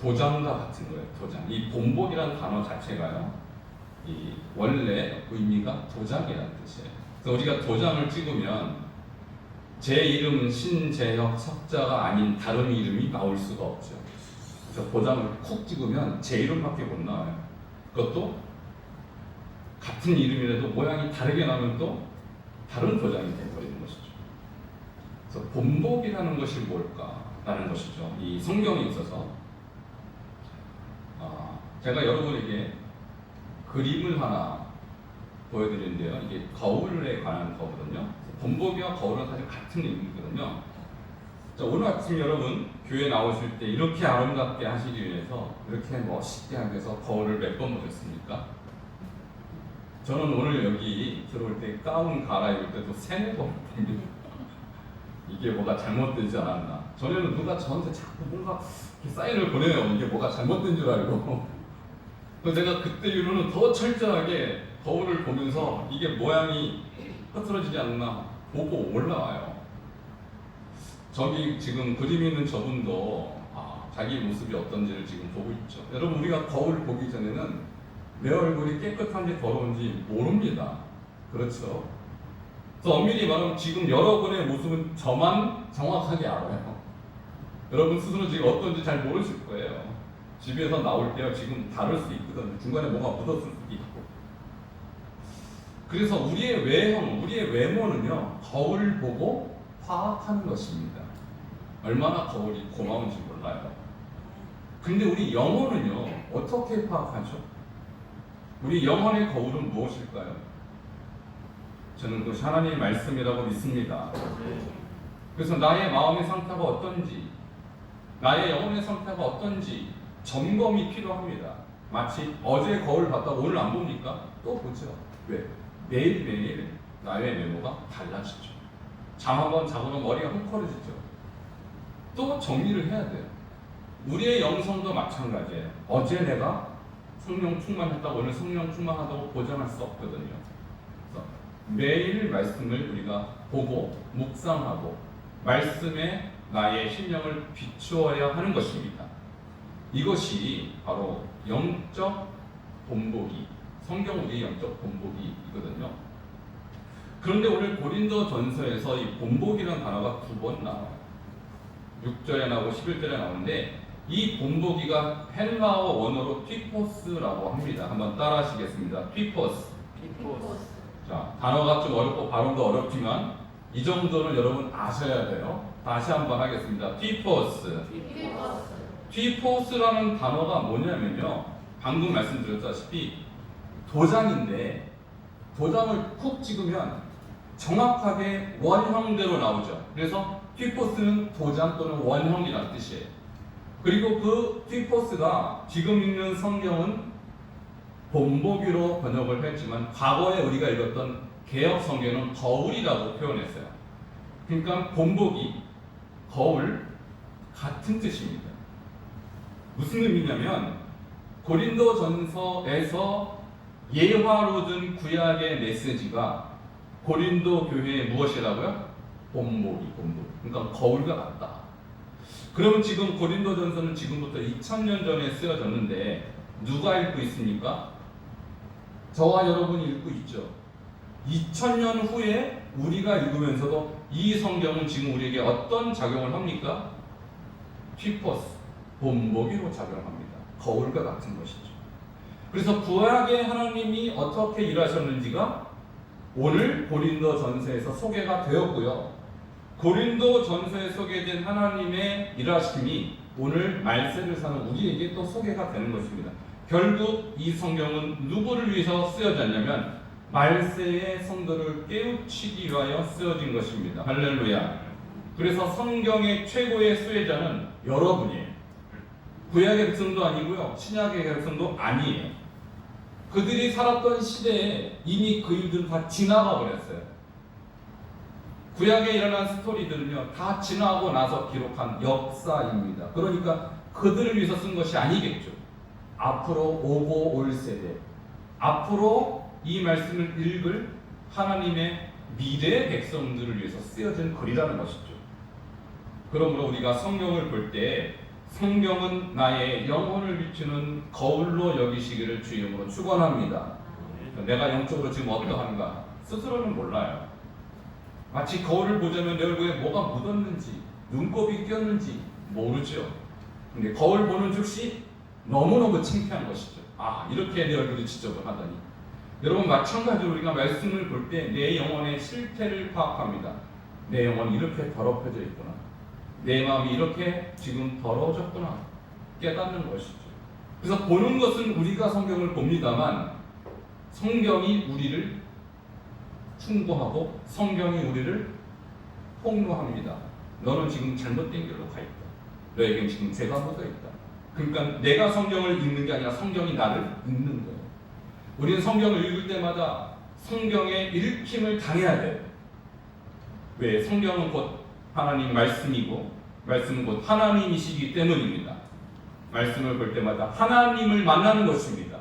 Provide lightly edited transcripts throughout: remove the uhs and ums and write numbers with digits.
도장과 같은 거예요. 도장. 이 본복이라는 단어 자체가요, 이 원래 의미가 도장이라는 뜻이에요. 그래서 우리가 도장을 찍으면 제 이름은 신재혁 석자가 아닌 다른 이름이 나올 수가 없죠. 그래서 도장을 콕 찍으면 제 이름밖에 못 나와요. 그것도 같은 이름이라도 모양이 다르게 나오면 또 다른 도장이 되어버리는 것이죠. 그래서 본복이라는 것이 뭘까라는 것이죠. 이 성경에 있어서 제가 여러분에게 그림을 하나 보여드리는데요. 이게 거울에 관한 거거든요. 본복이와 거울은 사실 같은 의미거든요. 자, 오늘 아침 여러분 교회 나오실 때 이렇게 아름답게 하시기 위해서 이렇게 멋있게 하기 위해서 거울을 몇 번 보셨습니까? 저는 오늘 여기 들어올 때 가운 갈아입을 때도 3-4번 봅니다. 이게 뭐가 잘못되지 않았나. 전에는 누가 저한테 자꾸 뭔가 사인을 보내요. 이게 뭐가 잘못된 줄 알고. 그래서 제가 그때 이후로는 더 철저하게 거울을 보면서 이게 모양이 흐트러지지 않나 보고 올라와요. 저기 지금 그림 있는 저분도 자기 모습이 어떤지를 지금 보고 있죠. 여러분, 우리가 거울을 보기 전에는 내 얼굴이 깨끗한지 더러운지 모릅니다. 그렇죠? 그래서 엄밀히 말하면 지금 여러분의 모습은 저만 정확하게 알아요. 여러분 스스로 지금 어떤지 잘 모르실 거예요. 집에서 나올 때요, 지금 다를 수 있거든요. 중간에 뭐가 묻었을 수도 있고. 그래서 우리의 외형, 우리의 외모는요, 거울을 보고 파악하는 것입니다. 얼마나 거울이 고마운지 몰라요. 근데 우리 영혼은요, 어떻게 파악하죠? 우리 영혼의 거울은 무엇일까요? 저는 그것이 하나님의 말씀이라고 믿습니다. 그래서 나의 마음의 상태가 어떤지, 나의 영혼의 상태가 어떤지 점검이 필요합니다. 마치 어제 거울 봤다고 오늘 안 봅니까? 또 보죠. 왜? 매일매일 나의 외모가 달라지죠. 잠 한번 자고는 머리가 헝클어지죠. 또 정리를 해야 돼요. 우리의 영성도 마찬가지예요. 어제 내가 성령 충만했다고 오늘 성령 충만하다고 보장할 수 없거든요. 그래서 매일 말씀을 우리가 보고 묵상하고 말씀에 나의 심령을 비추어야 하는 것입니다. 이것이 바로 영적 본보기, 성경 우리의 영적 본보기이거든요. 그런데 오늘 고린도 전서에서 이 본보기라는 단어가 2번 나와요. 6절에 나오고 11절에 나오는데 이 본보기가 헬라어 원어로 튀포스라고 합니다. 한번 따라 하시겠습니다. 튀포스. 자, 단어가 좀 어렵고 발음도 어렵지만 이 정도는 여러분 아셔야 돼요. 다시 한번 하겠습니다. 튀포스. 튀포스라는 단어가 뭐냐면요, 방금 말씀드렸다시피 도장인데 도장을 쿡 찍으면 정확하게 원형대로 나오죠. 그래서 튀포스는 도장 또는 원형이라는 뜻이에요. 그리고 그 튀포스가 지금 읽는 성경은 본보기로 번역을 했지만 과거에 우리가 읽었던 개역 성경은 거울이라고 표현했어요. 그러니까 본보기, 거울 같은 뜻입니다. 무슨 의미냐면 고린도 전서에서 예화로 든 구약의 메시지가 고린도 교회에 무엇이라고요? 본보기. 그러니까 거울과 같다. 그러면 지금 고린도 전서는 지금부터 2000년 전에 쓰여졌는데 누가 읽고 있습니까? 저와 여러분이 읽고 있죠. 2000년 후에 우리가 읽으면서도 이 성경은 지금 우리에게 어떤 작용을 합니까? 튀포스, 본보기로 작용합니다. 거울과 같은 것이죠. 그래서 구약의 하나님이 어떻게 일하셨는지가 오늘 고린도 전서에서 소개가 되었고요. 고린도 전서에 소개된 하나님의 일하심이 오늘 말세를 사는 우리에게 또 소개가 되는 것입니다. 결국 이 성경은 누구를 위해서 쓰여졌냐면 말세의 성도를 깨우치기 위하여 쓰여진 것입니다. 할렐루야. 그래서 성경의 최고의 수혜자는 여러분이에요. 구약의 백성도 아니고요, 신약의 백성도 아니에요. 그들이 살았던 시대에 이미 그 일들은 다 지나가 버렸어요. 구약에 일어난 스토리들은요, 다 지나고 나서 기록한 역사입니다. 그러니까 그들을 위해서 쓴 것이 아니겠죠. 앞으로 오고 올 세대, 앞으로 이 말씀을 읽을 하나님의 미래 백성들을 위해서 쓰여진 글이라는 것이죠. 그러므로 우리가 성경을 볼 때 성경은 나의 영혼을 비추는 거울로 여기시기를 주의 이름으로 축원합니다. 내가 영적으로 지금 어떠한가 스스로는 몰라요. 마치 거울을 보자면 내 얼굴에 뭐가 묻었는지 눈곱이 꼈는지 모르죠. 근데 거울 보는 즉시 너무너무 창피한 것이죠. 아, 이렇게 내 얼굴이 지저분하다니. 여러분, 마찬가지로 우리가 말씀을 볼 때 내 영혼의 실태를 파악합니다. 내 영혼이 이렇게 더럽혀져 있구나. 내 마음이 이렇게 지금 더러워졌구나. 깨닫는 것이죠. 그래서 보는 것은 우리가 성경을 봅니다만 성경이 우리를 충고하고 성경이 우리를 폭로합니다. 너는 지금 잘못된 길로 가 있다. 너에겐 지금 죄가 묻어 있다. 그러니까 내가 성경을 읽는 게 아니라 성경이 나를 읽는 거예요. 우리는 성경을 읽을 때마다 성경의 읽힘을 당해야 돼요. 왜? 성경은 곧 하나님 말씀이고 말씀은 곧 하나님이시기 때문입니다. 말씀을 볼 때마다 하나님을 만나는 것입니다.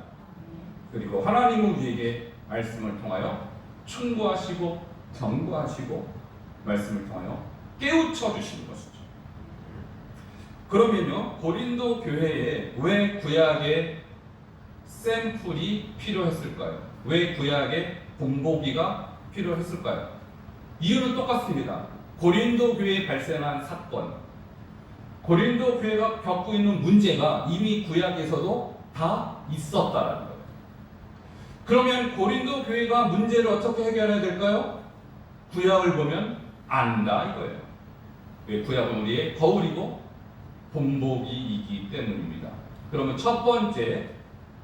그리고 하나님은 우리에게 말씀을 통하여 충고하시고 경고하시고 말씀을 통하여 깨우쳐 주시는 것이죠. 그러면요, 고린도 교회에 왜 구약의 샘플이 필요했을까요? 왜 구약의 본보기가 필요했을까요? 이유는 똑같습니다. 고린도 교회에 발생한 사건, 고린도 교회가 겪고 있는 문제가 이미 구약에서도 다 있었다라는 거예요. 그러면 고린도 교회가 문제를 어떻게 해결해야 될까요? 구약을 보면 안다 이거예요. 왜? 구약은 우리의 거울이고 본보기이기 때문입니다. 그러면 첫 번째,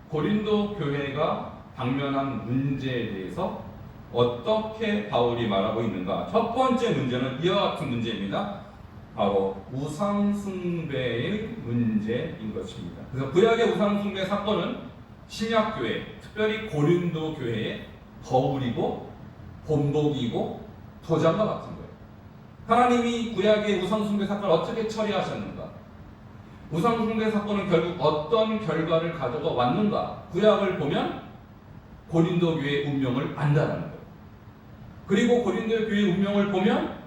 고린도 교회가 당면한 문제에 대해서 어떻게 바울이 말하고 있는가? 첫 번째 문제는 이와 같은 문제입니다. 바로 우상숭배의 문제인 것입니다. 그래서 구약의 우상숭배 사건은 신약교회, 특별히 고린도 교회의 거울이고 본보기이고 도장과 같은 거예요. 하나님이 구약의 우상숭배 사건을 어떻게 처리하셨는가? 우상숭배 사건은 결국 어떤 결과를 가져가 왔는가? 구약을 보면 고린도 교회의 운명을 안다는 거예요. 그리고 고린도 교회의 운명을 보면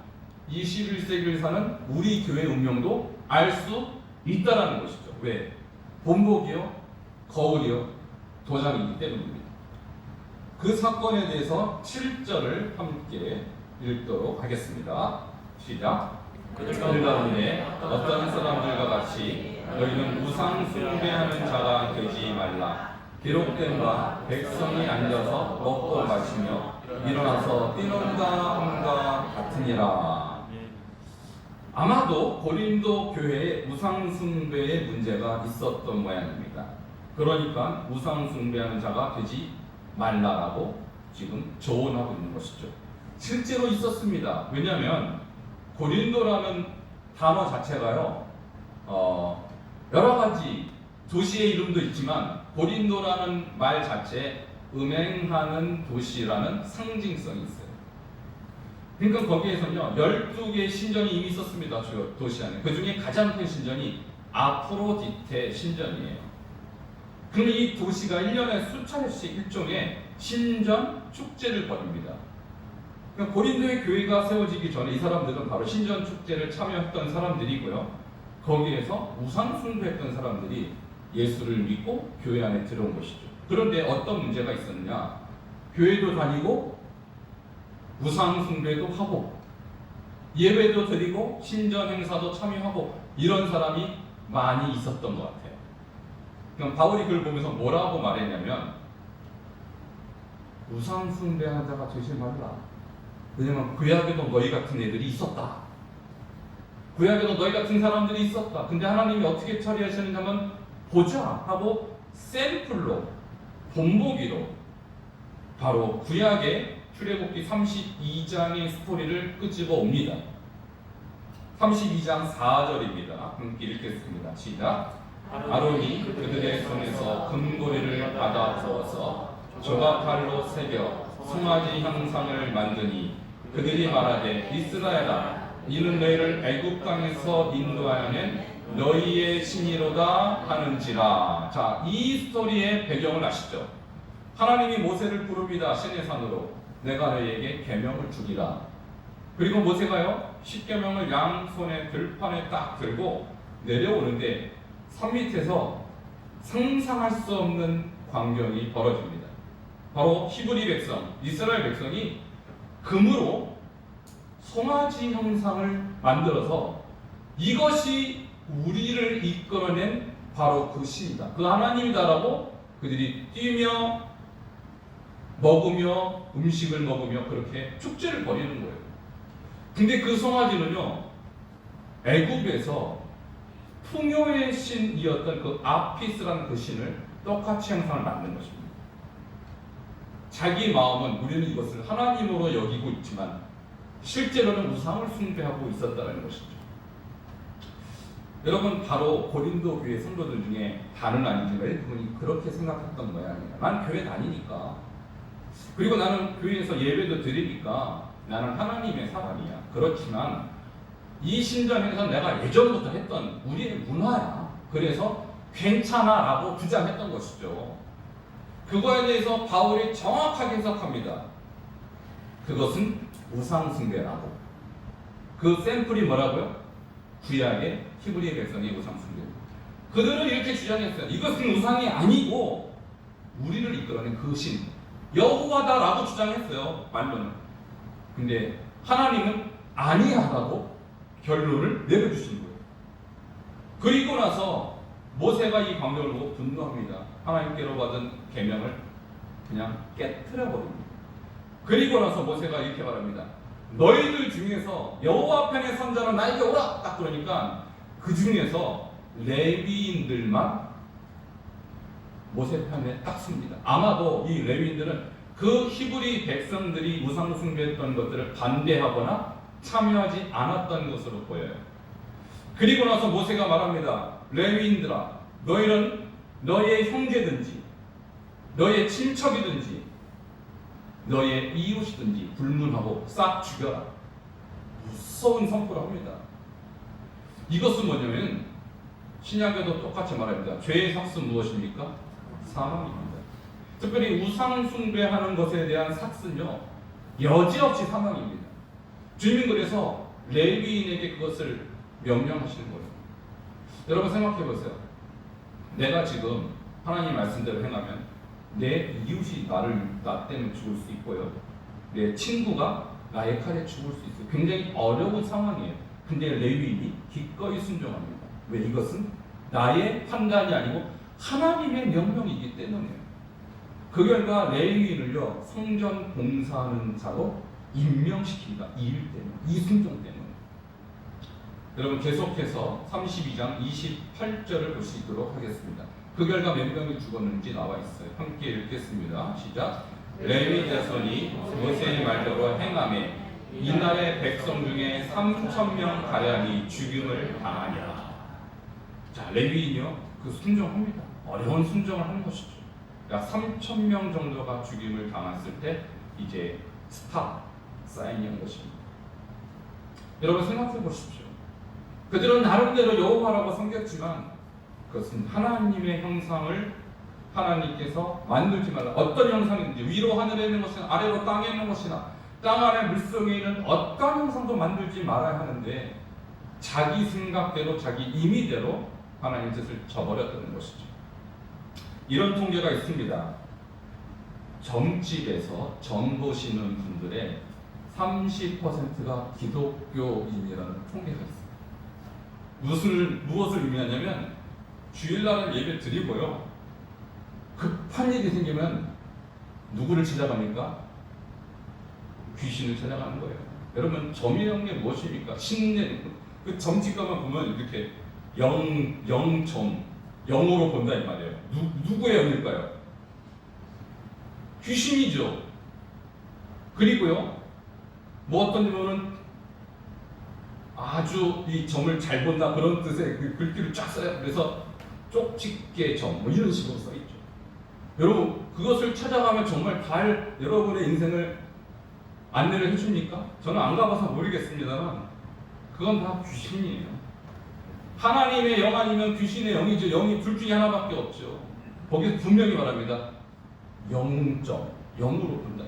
21세기를 사는 우리 교회의 운명도 알 수 있다는 것이죠. 왜? 본보기요, 거울이요, 도장이기 때문입니다. 그 사건에 대해서 7절을 함께 읽도록 하겠습니다. 시작. 그들 가운데 어떤 사람들과 같이 너희는 우상 숭배하는 자가 되지 말라. 기록된 바 백성이 앉아서 먹고 마시며 일어나서 뛰는가 함과 같으니라. 아마도 고린도 교회에 우상 숭배의 문제가 있었던 모양입니다. 그러니까 우상 숭배하는 자가 되지 말라라고 지금 조언하고 있는 것이죠. 실제로 있었습니다. 왜냐하면 고린도라는 단어 자체가요, 여러 가지 도시의 이름도 있지만 고린도라는 말 자체에 음행하는 도시라는 상징성이 있어요. 그러니까 거기에서는요 12개의 신전이 이미 있었습니다. 도시 안에. 그 중에 가장 큰 신전이 아프로디테 신전이에요. 그런데 이 도시가 1년에 수차례씩 일종의 신전 축제를 벌입니다. 그러니까 고린도의 교회가 세워지기 전에 이 사람들은 바로 신전 축제를 참여했던 사람들이고요. 거기에서 우상 숭배했던 사람들이 예수를 믿고 교회 안에 들어온 것이죠. 그런데 어떤 문제가 있었느냐? 교회도 다니고 우상 숭배도 하고 예배도 드리고 신전 행사도 참여하고 이런 사람이 많이 있었던 것 같아요. 그럼 바울이 그걸 보면서 뭐라고 말했냐면 우상 숭배하는 자가 되지 말라. 왜냐면 구약에도 너희 같은 애들이 있었다. 구약에도 너희 같은 사람들이 있었다. 근데 하나님이 어떻게 처리하시는가면 보자 하고 샘플로 본보기로 바로 구약의 출애굽기 32장의 스토리를 끄집어 옵니다. 32장 4절입니다. 함께 읽겠습니다. 시작. 아론이 그들의 손에서 금고리를 받아 부어서 조각칼로 새겨 송아지 형상을 만드니 그들이 말하되 이스라엘아 이는 너희를 애굽 땅에서 인도하여낸 너희의 신이로다 하는지라. 자, 이 스토리의 배경을 아시죠? 하나님이 모세를 부릅니다. 시내산으로. 내가 너희에게 계명을 주리라. 그리고 모세가요 10계명을 양손에 들판에 딱 들고 내려오는데 산 밑에서 상상할 수 없는 광경이 벌어집니다. 바로 히브리 백성, 이스라엘 백성이 금으로 송아지 형상을 만들어서 이것이 우리를 이끌어낸 바로 그 신이다, 그 하나님이다라고 그들이 뛰며 먹으며 음식을 먹으며 그렇게 축제를 벌이는 거예요. 근데 그 송아지는요, 애굽에서 풍요의 신이었던 그 아피스라는 그 신을 똑같이 형상을 만든 것입니다. 자기 마음은 우리는 이것을 하나님으로 여기고 있지만 실제로는 우상을 숭배하고 있었다는 것이죠. 여러분, 바로 고린도 교회 성도들 중에 다는 아니지만 일부분이 그렇게 생각했던 모양이에요. 난 교회 다니니까, 그리고 나는 교회에서 예배도 드리니까 나는 하나님의 사람이야. 그렇지만 이 신전 행사는 내가 예전부터 했던 우리의 문화야. 그래서 괜찮아 라고 주장했던 것이죠. 그거에 대해서 바울이 정확하게 해석합니다. 그것은 우상숭배라고. 그 샘플이 뭐라고요? 구약의 히브리 백성의 우상숭배. 그들은 이렇게 주장했어요. 이것은 우상이 아니고 우리를 이끌어낸 그 신 여호와다라고 주장했어요, 말로는. 근데 하나님은 아니야라고 결론을 내려주신 거예요. 그리고 나서 모세가 이 광경을 보고 분노합니다. 하나님께로 받은 계명을 그냥 깨트려 버립니다. 그리고 나서 모세가 이렇게 말합니다. 너희들 중에서 여호와 편에 선 자는 나에게 오라. 딱 그러니까 그 중에서 레위인들만 모세 편에 딱 섭니다. 아마도 이 레위인들은 그 히브리 백성들이 우상 숭배했던 것들을 반대하거나 참여하지 않았던 것으로 보여요. 그리고 나서 모세가 말합니다. 레위인들아, 너희는 너의 형제든지 너의 친척이든지 너의 이웃이든지 불문하고 싹 죽여라. 무서운 선포를 합니다. 이것은 뭐냐면 신약에도 똑같이 말합니다. 죄의 삭은 무엇입니까? 사망입니다. 특별히 우상 숭배하는 것에 대한 삭은요, 여지없이 사망입니다. 주님은 그래서 레위인에게 그것을 명령하시는 거예요. 여러분 생각해 보세요. 내가 지금 하나님 말씀대로 행하면 내 이웃이 나 때문에 죽을 수 있고요, 내 친구가 나의 칼에 죽을 수 있어요. 굉장히 어려운 상황이에요. 근데 레위인이 기꺼이 순종합니다. 왜? 이것은 나의 판단이 아니고 하나님의 명령이기 때문이에요. 그 결과 레위인을요, 성전 봉사하는 자로 임명시킵니다. 이 일 때문에, 이 순종 때문에. 여러분 계속해서 32장 28절을 볼 수 있도록 하겠습니다. 그 결과 몇 명이 죽었는지 나와 있어요. 함께 읽겠습니다. 시작. 레위 자손이 모세의 말대로 행하매 이날의 백성 중에 3,000명 가량이 죽임을 당하니라. 자, 레위인이요, 그 순종합니다. 어려운 순종을 하는 것이죠. 약 3,000명 정도가 죽임을 당했을 때 이제 스탑 사인이 한 것입니다. 여러분 생각해 보십시오. 그들은 나름대로 여호와라고 섬겼지만 그것은 하나님의 형상을 하나님께서 만들지 말라. 어떤 형상인지, 위로 하늘에 있는 것이나 아래로 땅에 있는 것이나 땅 아래 물속에 있는 어떤 형상도 만들지 말아야 하는데 자기 생각대로 자기 임의대로 하나님 뜻을 저버렸다는 것이죠. 이런 통계가 있습니다. 점집에서 점 보시는 분들의 30%가 기독교인이라는 통계가 있습니다. 무엇을 의미하냐면 주일날은 예배 드리고요, 급한 일이 생기면 누구를 찾아갑니까? 귀신을 찾아가는 거예요. 여러분, 점이라는 게 무엇입니까? 신내. 그 점집 가만 보면 이렇게 영점, 영으로 본다 이 말이에요. 누구의 영일까요? 귀신이죠. 그리고요, 뭐 어떤 분은 아주 이 점을 잘 본다 그런 뜻의 그 글귀를 쫙 써요. 그래서 쪽집게 점 뭐 이런 식으로 써 있죠. 여러분 그것을 찾아가면 정말 달 여러분의 인생을 안내를 해줍니까? 저는 안 가봐서 모르겠습니다만 그건 다 귀신이에요. 하나님의 영 아니면 귀신의 영이죠. 영이 둘 중에 하나밖에 없죠. 거기서 분명히 말합니다. 영점, 영으로 본다.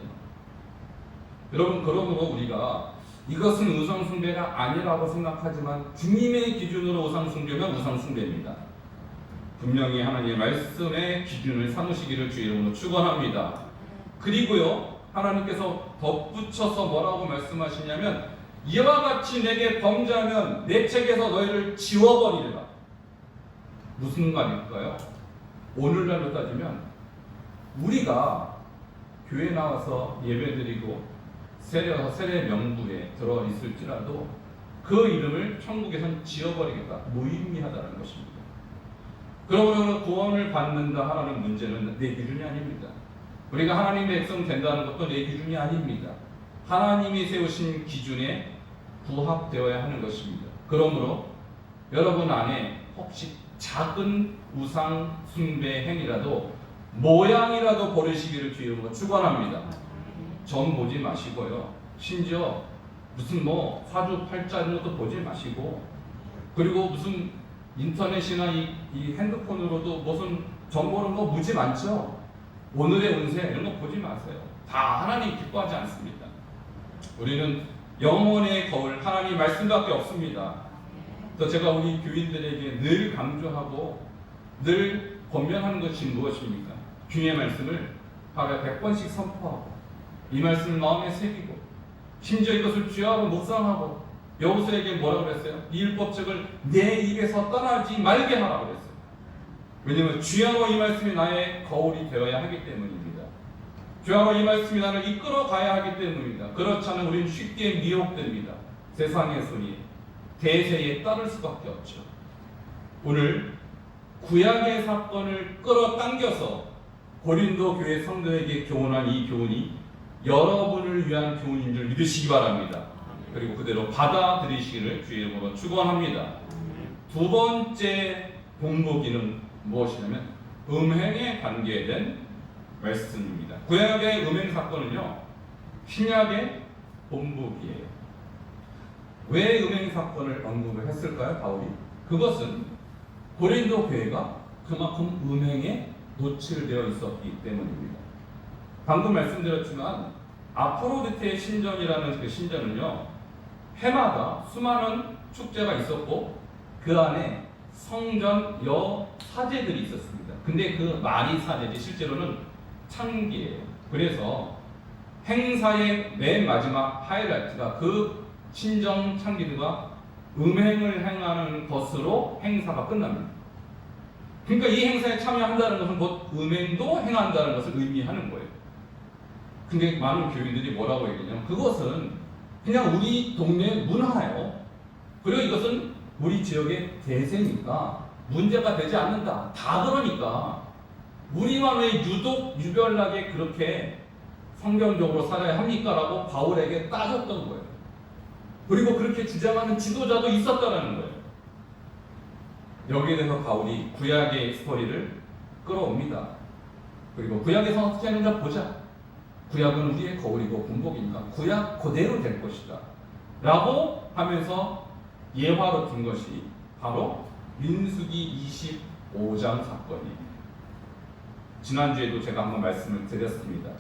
여러분 그러므로 우리가 이것은 우상숭배가 아니라고 생각하지만 주님의 기준으로 우상숭배면 우상숭배입니다. 분명히 하나님의 말씀의 기준을 삼으시기를 주의 이름으로 축원합니다. 그리고요, 하나님께서 덧붙여서 뭐라고 말씀하시냐면 이와 같이 내게 범죄하면 내 책에서 너희를 지워버리리라. 무슨 말일까요? 오늘날로 따지면 우리가 교회 나와서 예배드리고 세례 명부에 들어 있을지라도 그 이름을 천국에선 지워버리겠다. 무의미하다는 것입니다. 그러므로 구원을 받는다 하라는 문제는 내 기준이 아닙니다. 우리가 하나님의 백성 된다는 것도 내 기준이 아닙니다. 하나님이 세우신 기준에 부합되어야 하는 것입니다. 그러므로 여러분 안에 혹시 작은 우상 숭배 행위라도 모양이라도 버리시기를 주의 이름으로 축원합니다. 점 보지 마시고요. 심지어 무슨 사주팔자 이런 것도 보지 마시고, 그리고 무슨 인터넷이나 이 핸드폰으로도 무슨 정보는 거 무지 많죠. 오늘의 운세 이런 거 보지 마세요. 다 하나님 기뻐하지 않습니다. 우리는 영혼의 거울 하나님 말씀밖에 없습니다. 그래서 제가 우리 교인들에게 늘 강조하고 늘 권면하는 것이 무엇입니까? 주님의 말씀을 하루에 100번씩 선포하고 이 말씀을 마음에 새기고 심지어 이것을 주야로 묵상하고 여호수아에게 뭐라고 그랬어요? 이 율법책을 내 입에서 떠나지 말게 하라고 그랬어요. 왜냐하면 주야로 이 말씀이 나의 거울이 되어야 하기 때문입니다. 주야로 이 말씀이 나를 이끌어 가야 하기 때문입니다. 그렇지 않으면 우리는 쉽게 미혹됩니다. 세상의 소리, 대세에 따를 수밖에 없죠. 오늘 구약의 사건을 끌어당겨서 고린도 교회 성도에게 교훈한 이 교훈이 여러분을 위한 교훈인 줄 믿으시기 바랍니다. 그리고 그대로 받아들이시기를 주의 이름으로 축원합니다. 두 번째 본보기는 무엇이냐면 음행에 관계된 말씀입니다. 구약의 음행 사건은요, 신약의 본보기예요. 왜 음행 사건을 언급을 했을까요, 바울이? 그것은 고린도 교회가 그만큼 음행에 노출되어 있었기 때문입니다. 방금 말씀드렸지만 아프로디테의 신전이라는 그 신전은요, 해마다 수많은 축제가 있었고 그 안에 성전 사제들이 있었습니다. 근데 그 말이 사제지 실제로는 창기예요. 그래서 행사의 맨 마지막 하이라이트가 그 신전 창기들과 음행을 행하는 것으로 행사가 끝납니다. 그러니까 이 행사에 참여한다는 것은 곧 음행도 행한다는 것을 의미하는 거예요. 근데 많은 교인들이 뭐라고 얘기하냐면 그것은 그냥 우리 동네 문화예요. 그리고 이것은 우리 지역의 대세니까 문제가 되지 않는다. 다 그러니까 우리만 왜 유독 유별나게 그렇게 성경적으로 살아야 합니까? 라고 바울에게 따졌던 거예요. 그리고 그렇게 주장하는 지도자도 있었다는 거예요. 여기에 대해서 바울이 구약의 스토리를 끌어옵니다. 그리고 구약에서 어떻게 하는가 보자. 구약은 우리의 거울이고 본보기니까 구약 그대로 될 것이다 라고 하면서 예화로 든 것이 바로 민수기 25장 사건입니다. 지난주에도 제가 한번 말씀을 드렸습니다.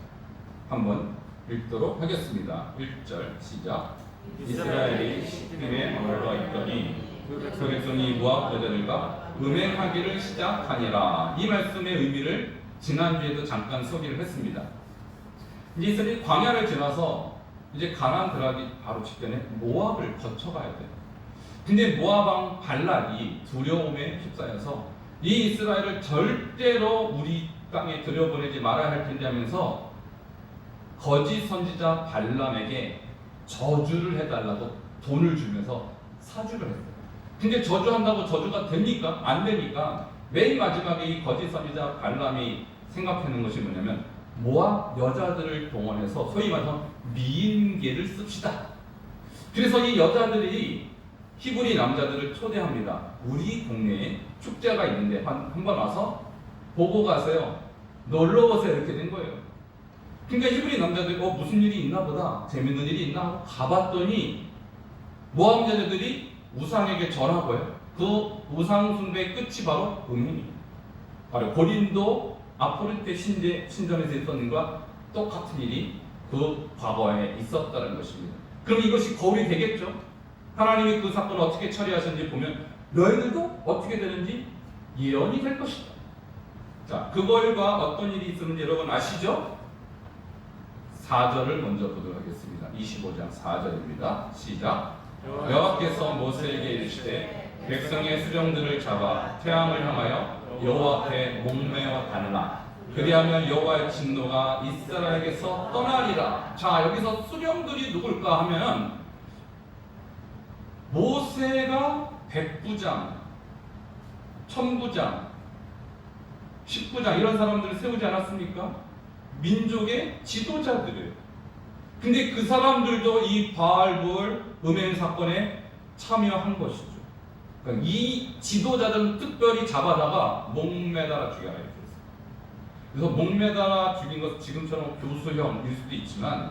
한번 읽도록 하겠습니다. 1절 시작. 이스라엘이 시딤에 머물러 있더니 그 백성이 모압 여자들과 음행하기를 시작하니라. 이 말씀의 의미를 지난주에도 잠깐 소개를 했습니다. 이스라엘이 광야를 지나서 이제 가나안 들어가기 바로 직전에 모압을 거쳐가야 돼요. 근데 모압 왕 발락이 두려움에 휩싸여서 이 이스라엘을 절대로 우리 땅에 들여보내지 말아야 할 텐데 하면서 거짓 선지자 발람에게 저주를 해달라고 돈을 주면서 사주를 했어요. 근데 저주한다고 저주가 됩니까? 안 되니까 맨 마지막에 이 거짓 선지자 발람이 생각하는 것이 뭐냐면 모압 여자들을 동원해서 소위 말해서 미인계를 씁시다. 그래서 이 여자들이 히브리 남자들을 초대합니다. 우리 동네에 축제가 있는데 한번 와서 보고 가세요. 놀러 오세요. 이렇게 된 거예요. 그러니까 히브리 남자들이 무슨 일이 있나 보다, 재밌는 일이 있나 하고 가봤더니 모압 여자들이 우상에게 절하고요. 그 우상 숭배의 끝이 바로 음행입니다. 바로 고린도 아프로디테 신전에서 있었는 것과 똑같은 일이 그 과거에 있었다는 것입니다. 그럼 이것이 거울이 되겠죠? 하나님이 그 사건을 어떻게 처리하셨는지 보면 너희들도 어떻게 되는지 예언이 될 것이다. 자, 그걸과 어떤 일이 있었는지 여러분 아시죠? 4절을 먼저 보도록 하겠습니다. 25장 4절입니다. 시작. 여호와께서 모세에게 이르시되 백성의 수령들을 잡아 태양을 향하여 여호와 앞에 목매어 달라. 그리하면 여호와의 진노가 이스라엘에게서 떠나리라. 자, 여기서 수령들이 누굴까 하면 모세가 백부장, 천부장, 십부장 이런 사람들을 세우지 않았습니까? 민족의 지도자들을. 근데 그 사람들도 이 바알볼 음행 사건에 참여한 것이죠. 그러니까 이 지도자들은 특별히 잡아다가 목매달아 죽여라 이렇게 했어요. 그래서 목매달아 죽인 것은 지금처럼 교수형일 수도 있지만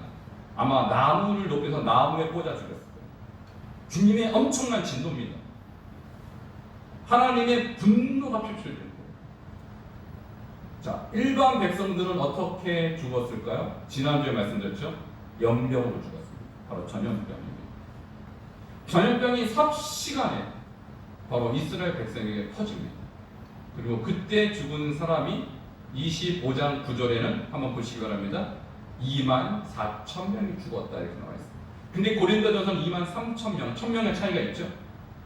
아마 나무를 높여서 나무에 꽂아 죽였을 거예요. 주님의 엄청난 진노입니다. 하나님의 분노가 표출된 거예요. 자, 일반 백성들은 어떻게 죽었을까요? 지난주에 말씀드렸죠? 연병으로 죽었습니다. 바로 전염병입니다. 전염병이 삽시간에 바로 이스라엘 백성에게 퍼집니다. 그리고 그때 죽은 사람이 25장 9절에는 한번 보시기 바랍니다. 24,000명이 죽었다 이렇게 나와 있습니다. 근데 고린도전서는 23,000명, 1,000명의 차이가 있죠.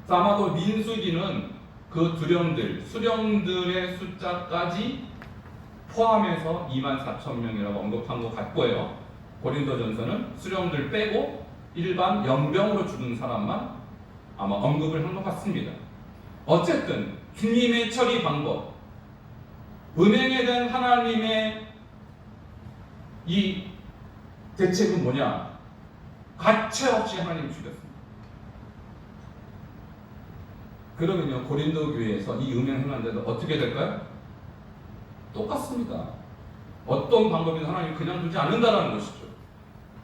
아마도 민수기는 그 수령들의 숫자까지 포함해서 24,000명이라고 언급한 것 같고요. 고린도전서는 수령들 빼고 일반 연병으로 죽은 사람만 아마 언급을 한 것 같습니다. 어쨌든 주님의 처리 방법, 음행에 대한 하나님의 이 대책은 뭐냐? 가차없이 하나님 죽였습니다. 그러면요, 고린도 교회에서 이 음행 행한데도 어떻게 될까요? 똑같습니다. 어떤 방법이든 하나님 그냥 두지 않는다라는 것이죠.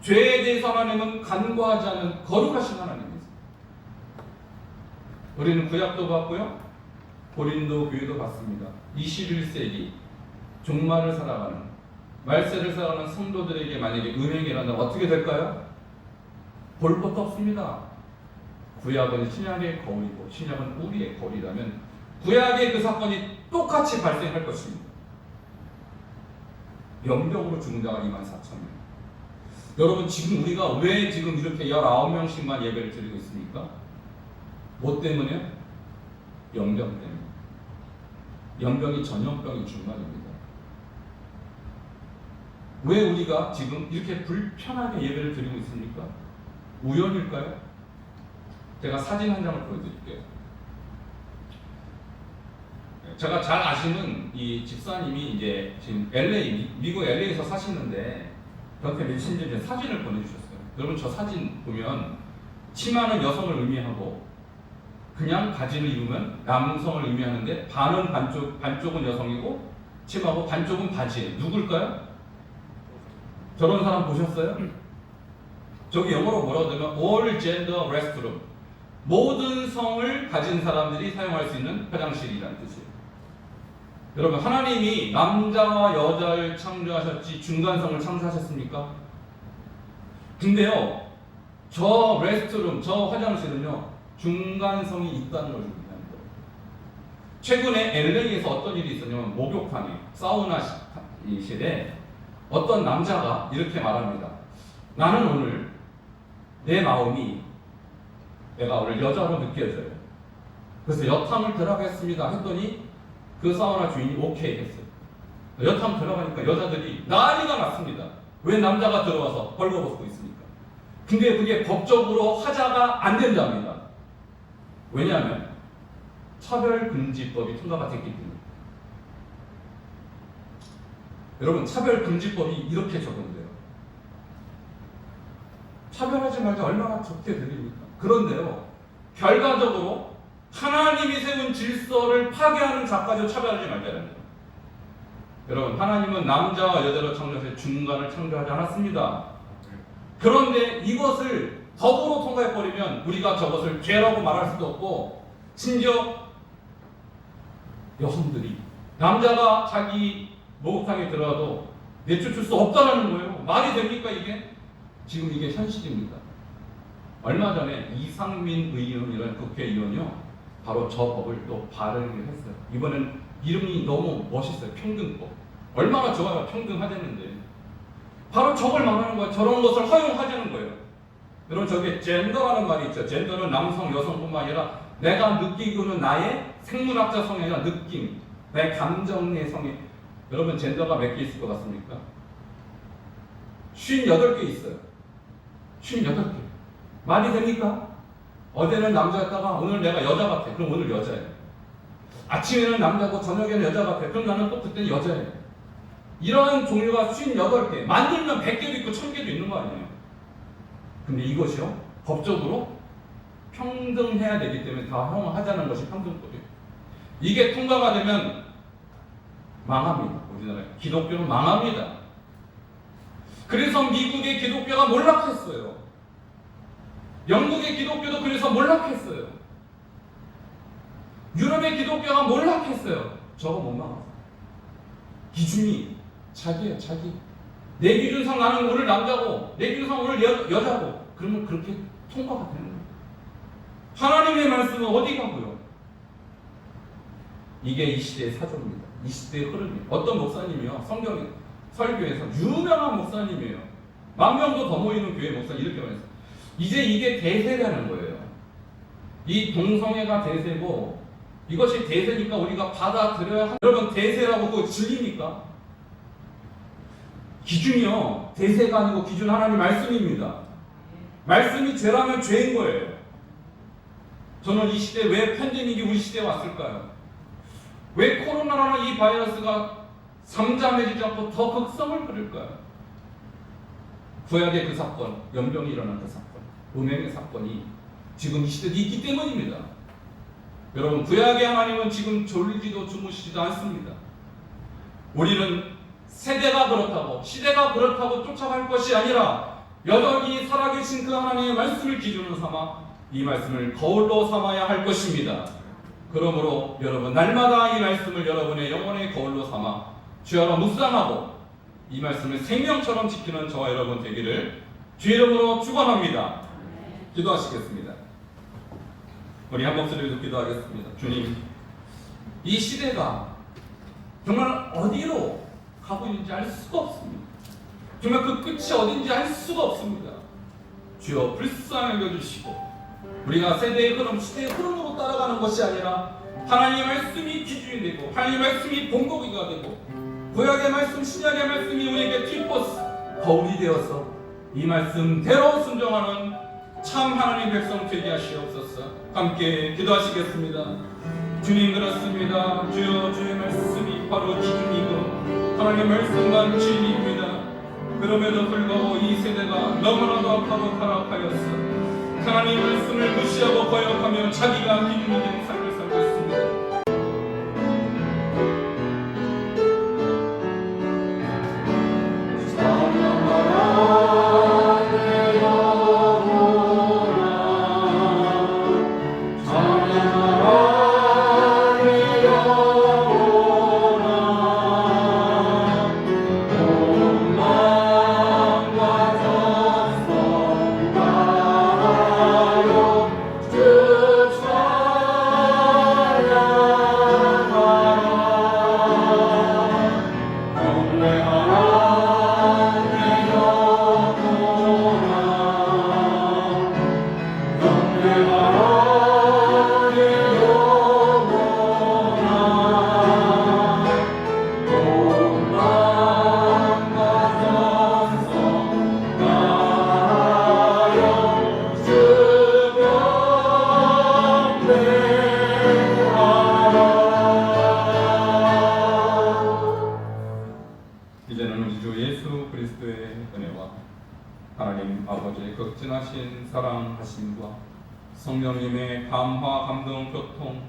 죄에 대해서 하나님은 간과하지 않는 거룩하신 하나님이세요. 우리는 구약도 봤고요, 고린도 교회도 봤습니다. 21세기 종말을 살아가는, 말세를 살아가는 성도들에게 만약에 음행이 일어난다면 어떻게 될까요? 볼 것도 없습니다. 구약은 신약의 거울이고 신약은 우리의 거울이라면 구약의 그 사건이 똑같이 발생할 것입니다. 연병으로 죽은 자가 24,000명. 여러분, 지금 우리가 왜 지금 이렇게 19명씩만 예배를 드리고 있습니까? 뭐 때문에요? 연병 때문에. 연병이 전염병이 중간입니다. 왜 우리가 지금 이렇게 불편하게 예배를 드리고 있습니까? 우연일까요? 제가 사진 한 장을 보여드릴게요. 제가 잘 아시는 이 집사님이 이제 지금 미국 LA에서 사시는데 저한테 며칠 전에 사진을 보내주셨어요. 여러분, 저 사진 보면 치마는 여성을 의미하고 그냥 바지를 입으면 남성을 의미하는데 반쪽은 여성이고 치마고 반쪽은 바지예요. 누굴까요? 저런 사람 보셨어요? 저기 영어로 뭐라고 되면 all gender restroom, 모든 성을 가진 사람들이 사용할 수 있는 화장실이라는 뜻이에요. 여러분, 하나님이 남자와 여자를 창조하셨지 중간성을 창조하셨습니까? 근데요, 저 레스트룸, 저 화장실은요, 중간성이 있다는 걸 의미합니다. 최근에 LA에서 어떤 일이 있었냐면 목욕탕에 사우나실에 어떤 남자가 이렇게 말합니다. 나는 오늘 내 마음이 내가 오늘 여자로 느껴져요. 그래서 여탕을 들어가겠습니다 했더니 그 사우나 주인이 오케이 했어요. 여탕 들어가니까 여자들이 난리가 났습니다. 왜 남자가 들어와서 벌거벗고 있습니까? 근데 그게 법적으로 하자가 안 된답니다. 왜냐하면 차별금지법이 통과가 됐기 때문에. 여러분, 차별금지법이 이렇게 적용돼요. 차별하지 말자 얼마나 좋게 들립니까? 그런데요, 결과적으로 하나님이 세운 질서를 파괴하는 자까지 차별하지 말자는 거예요. 여러분, 하나님은 남자와 여자로 창조해서 중간을 창조하지 않았습니다. 그런데 이것을 법으로 통과해버리면 우리가 저것을 죄라고 말할 수도 없고, 심지어 여성들이 남자가 자기 목욕탕에 들어가도 내쫓을 수 없다는 거예요. 말이 됩니까 이게? 지금 이게 현실입니다. 얼마 전에 이상민 의원이라는 국회의원이요, 바로 저 법을 또 발의를 했어요. 이번엔 이름이 너무 멋있어요. 평등법. 얼마나 좋아요. 평등하자는데. 바로 저걸 말하는 거예요. 저런 것을 허용하자는 거예요. 여러분, 저게 젠더라는 말이 있죠. 젠더는 남성, 여성뿐만 아니라 내가 느끼고는 나의 생물학적 성이 아니라 느낌, 내 감정의 성이. 여러분, 젠더가 몇 개 있을 것 같습니까? 58개 있어요. 58개. 말이 됩니까? 어제는 남자였다가 오늘 내가 여자 같아. 그럼 오늘 여자예요. 아침에는 남자고 저녁에는 여자 같아. 그럼 나는 또 그때는 여자예요. 이러한 종류가 58개. 만들면 100개도 있고 1000개도 있는 거 아니에요. 근데 이것이요, 법적으로 평등해야 되기 때문에 다 허용하자는 것이 평등법이에요. 이게 통과가 되면 망합니다. 우리나라 기독교는 망합니다. 그래서 미국의 기독교가 몰락했어요. 영국의 기독교도 그래서 몰락했어요. 유럽의 기독교가 몰락했어요. 저거 못 막았어요. 기준이 자기예요, 자기. 내 기준상 나는 오늘 남자고, 내 기준상 오늘 여자고. 그러면 그렇게 통과가 되는 거예요. 하나님의 말씀은 어디 가고요? 이게 이 시대의 사조입니다. 이 시대의 흐름이에요. 어떤 목사님이요, 성경 설교에서 유명한 목사님이에요. 10,000명도 더 모이는 교회 목사님 이렇게 말했어요. 이제 이게 대세라는 거예요. 이 동성애가 대세고, 이것이 대세니까 우리가 받아들여야 합니다. 여러분, 대세라고 그거 진리입니까? 기준이요, 대세가 아니고 기준 하나님 말씀입니다. 말씀이 죄라면 죄인 거예요. 저는 이 시대에 왜 팬데믹이 우리 시대에 왔을까요? 왜 코로나라는 이 바이러스가 잠잠해지지 않고 더 극성을 부릴까요? 구약의 그 사건, 연병이 일어난 그 사건, 음행의 사건이 지금 이 시대에 있기 때문입니다. 여러분, 구약의 하나님은 지금 졸리지도 주무시지도 않습니다. 우리는 세대가 그렇다고, 시대가 그렇다고 쫓아갈 것이 아니라 여전히 살아계신 그 하나님의 말씀을 기준으로 삼아 이 말씀을 거울로 삼아야 할 것입니다. 그러므로 여러분, 날마다 이 말씀을 여러분의 영혼의 거울로 삼아 주여라 묵상하고 이 말씀을 생명처럼 지키는 저와 여러분 되기를 주 이름으로 축원합니다. 기도하시겠습니다. 우리 한 목소리로 기도하겠습니다. 주님, 이 시대가 정말 어디로 가고 있는지 알 수가 없습니다. 정말 그 끝이 어딘지 알 수가 없습니다. 주여, 불쌍히 여겨주시고 우리가 세대의 흐름, 시대의 흐름으로 따라가는 것이 아니라 하나님의 말씀이 기준이 되고 하나님의 말씀이 본보기가 되고 구약의 말씀, 신약의 말씀이 우리에게 뒷버스, 거울이 되어서 이 말씀대로 순종하는 참 하나님 백성 되게 하시옵소서. 함께 기도하시겠습니다. 주님, 그렇습니다. 주여, 주의 말씀이 바로 기준이고 하나님의 말씀만 진리입니다. 그럼에도 불구하고 이 세대가 너무나도 악하고 타락하였어 하나님 말씀을 무시하고 거역하며 자기가 기준이 된 삶을 살고 있습니다. 극진하신 사랑하심과 성령님의 감화, 감동, 교통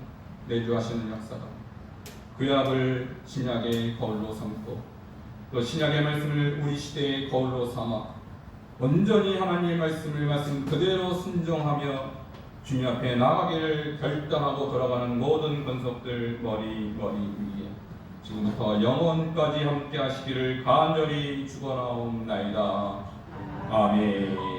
내주하시는 역사가 구약을 신약의 거울로 삼고 또 신약의 말씀을 우리 시대의 거울로 삼아 온전히 하나님의 말씀 그대로 순종하며 주님 앞에 나아가기를 결단하고 돌아가는 모든 권속들 머리 위에 지금부터 영원까지 함께 하시기를 간절히 축원하옵나이다. 아멘.